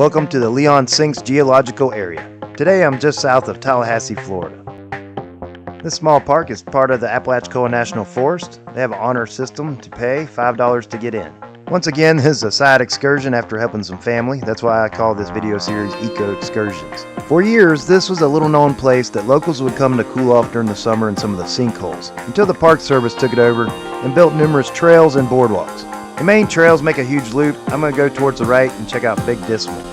Welcome to the Leon Sink's Geological area. Today I'm just south of Tallahassee, Florida. This small park is part of the Apalachicola National Forest. They have an honor system to pay $5 to get in. Once again, this is a side excursion after helping some family. That's why I call this video series Eco Excursions. For years, this was a little known place that locals would come to cool off during the summer in some of the sinkholes, until the Park Service took it over and built numerous trails and boardwalks. The main trails make a huge loop. I'm going to go towards the right and check out Big Dismal. So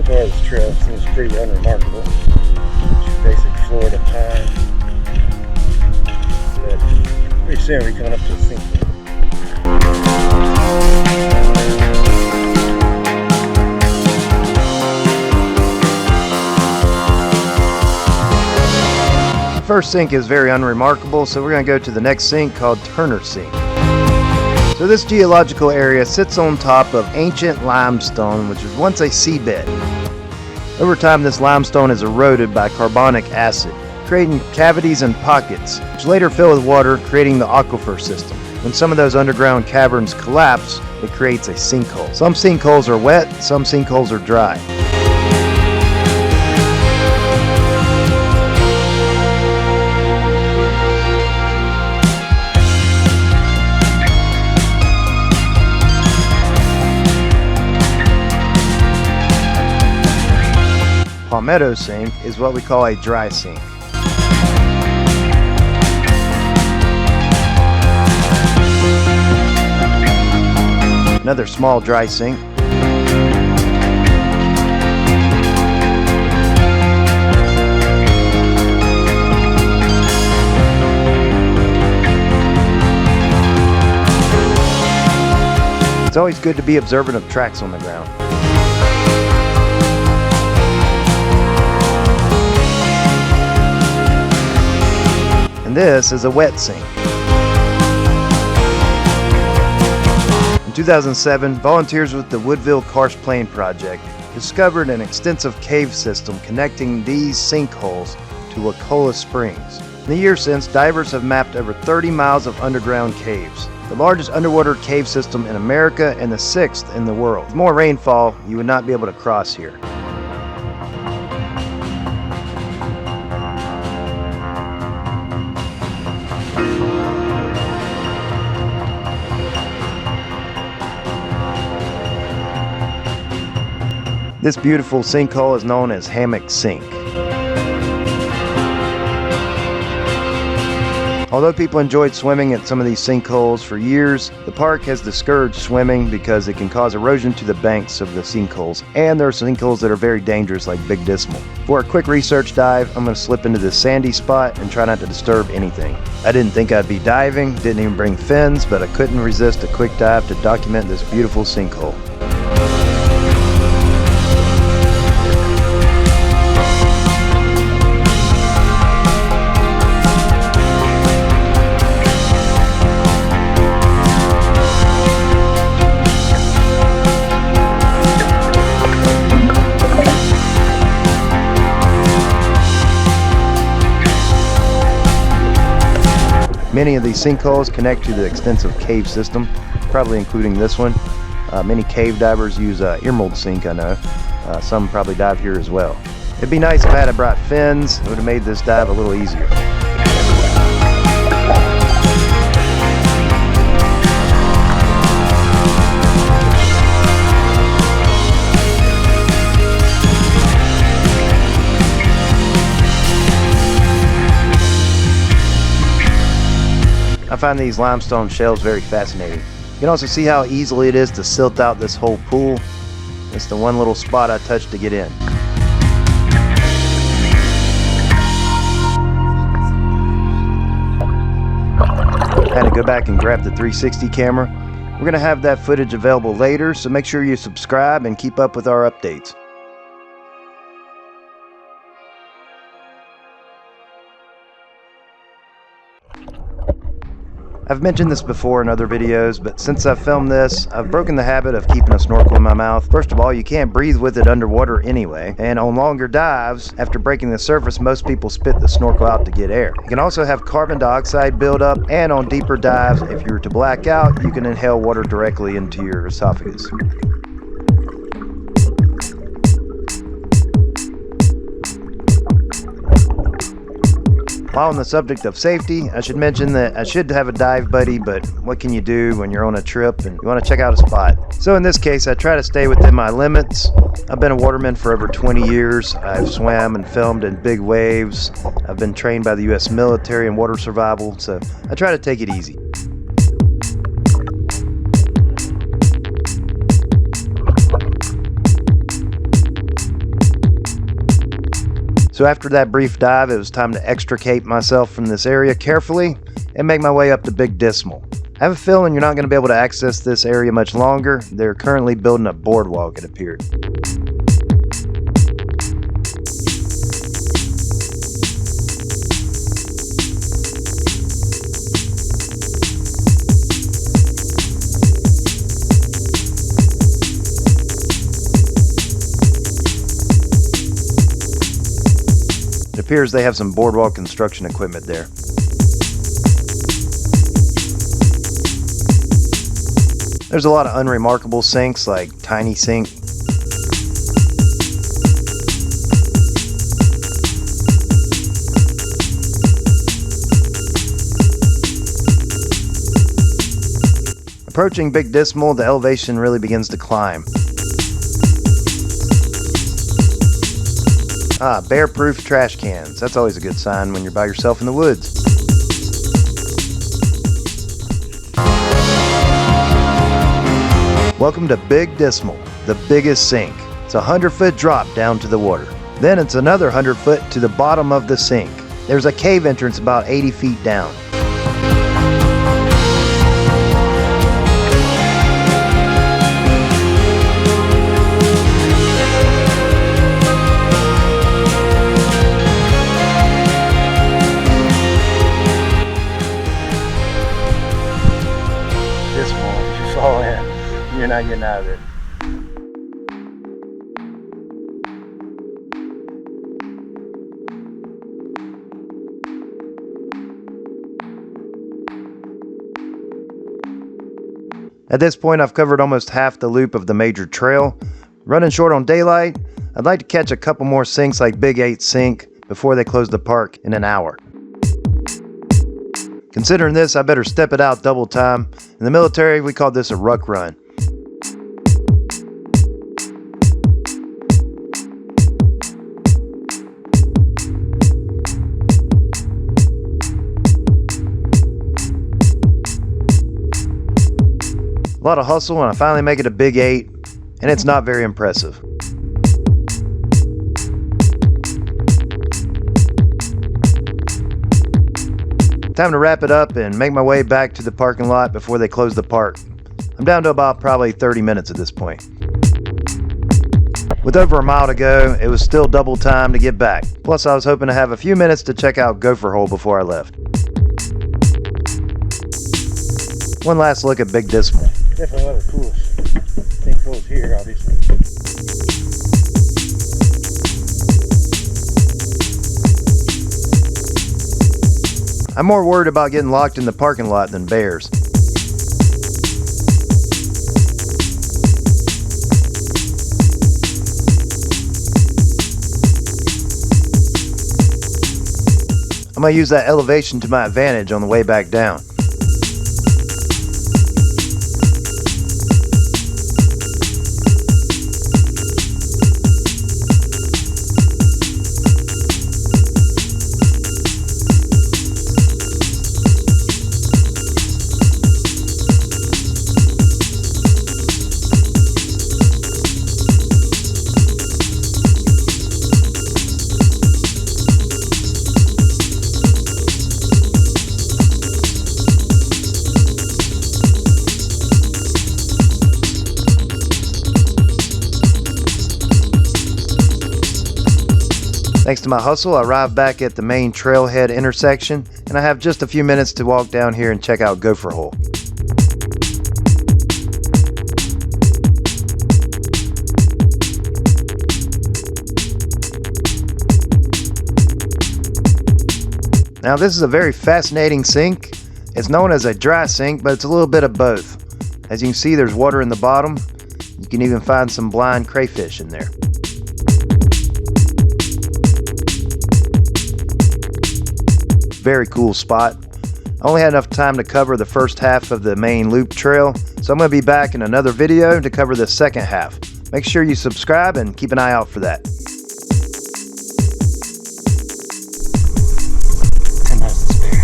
far this trail seems pretty unremarkable. It's basic Florida pine. But pretty soon we're coming up to a sink. The first sink is very unremarkable, so we're going to go to the next sink called Turner Sink. So this geological area sits on top of ancient limestone, which was once a seabed. Over time, this limestone is eroded by carbonic acid, creating cavities and pockets, which later fill with water, creating the aquifer system. When some of those underground caverns collapse, it creates a sinkhole. Some sinkholes are wet, some sinkholes are dry. Palmetto Sink is what we call a dry sink. Another small dry sink. It's always good to be observant of tracks on the ground. And this is a wet sink. In 2007, volunteers with the Woodville Karst Plain Project discovered an extensive cave system connecting these sinkholes to Wakulla Springs. In the years since, divers have mapped over 30 miles of underground caves, the largest underwater cave system in America and the 6th in the world. With more rainfall, you would not be able to cross here. This beautiful sinkhole is known as Hammock Sink. Although people enjoyed swimming at some of these sinkholes for years, the park has discouraged swimming because it can cause erosion to the banks of the sinkholes, and there are sinkholes that are very dangerous like Big Dismal. For a quick research dive, I'm going to slip into this sandy spot and try not to disturb anything. I didn't think I'd be diving, didn't even bring fins, but I couldn't resist a quick dive to document this beautiful sinkhole. Many of these sinkholes connect to the extensive cave system, probably including this one. Many cave divers use Emerald Sink, I know. Some probably dive here as well. It'd be nice if I had brought fins. It would have made this dive a little easier. I find these limestone shells very fascinating. You can also see how easily it is to silt out this whole pool. It's the one little spot I touched to get in. I had to go back and grab the 360 camera. We're going to have that footage available later, so make sure you subscribe and keep up with our updates. I've mentioned this before in other videos, but since I've filmed this, I've broken the habit of keeping a snorkel in my mouth. First of all, you can't breathe with it underwater anyway, and on longer dives, after breaking the surface, most people spit the snorkel out to get air. You can also have carbon dioxide buildup, and on deeper dives, if you were to black out, you can inhale water directly into your esophagus. While on the subject of safety, I should mention that I should have a dive buddy, but what can you do when you're on a trip and you want to check out a spot? So in this case, I try to stay within my limits. I've been a waterman for over 20 years. I've swam and filmed in big waves. I've been trained by the U.S. military in water survival, so I try to take it easy. So after that brief dive, it was time to extricate myself from this area carefully and make my way up to Big Dismal. I have a feeling you're not going to be able to access this area much longer. They're currently building a boardwalk, it appeared. It appears they have some boardwalk construction equipment there. There's a lot of unremarkable sinks like Tiny Sink. Approaching Big Dismal, the elevation really begins to climb. Bear-proof trash cans. That's always a good sign when you're by yourself in the woods. Welcome to Big Dismal, the biggest sink. It's a 100-foot drop down to the water. Then it's another 100 foot to the bottom of the sink. There's a cave entrance about 80 feet down. Fall in, you're not getting out of it. At this point, I've covered almost half the loop of the major trail. Running short on daylight, I'd like to catch a couple more sinks like Big 8 Sink before they close the park in an hour. Considering this, I better step it out double time. In the military, we call this a ruck run. A lot of hustle and I finally make it a Big 8, and it's not very impressive. Time to wrap it up and make my way back to the parking lot before they close the park. I'm down to about probably 30 minutes at this point. With over a mile to go, it was still double time to get back. Plus, I was hoping to have a few minutes to check out Gopher Hole before I left. One last look at Big Dismal. Definitely one of the coolest sinkholes here, obviously. I'm more worried about getting locked in the parking lot than bears. I'm going to use that elevation to my advantage on the way back down. Thanks to my hustle, I arrived back at the main trailhead intersection, and I have just a few minutes to walk down here and check out Gopher Hole. Now this is a very fascinating sink. It's known as a dry sink, but it's a little bit of both. As you can see, there's water in the bottom. You can even find some blind crayfish in there. Very cool spot. I only had enough time to cover the first half of the main loop trail, so I'm going to be back in another video to cover the second half. Make sure you subscribe and keep an eye out for that. 10 minutes to spare.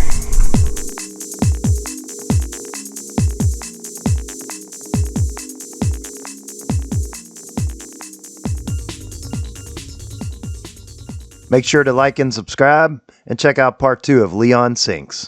Make sure to like and subscribe, and check out part 2 of Leon Sinks.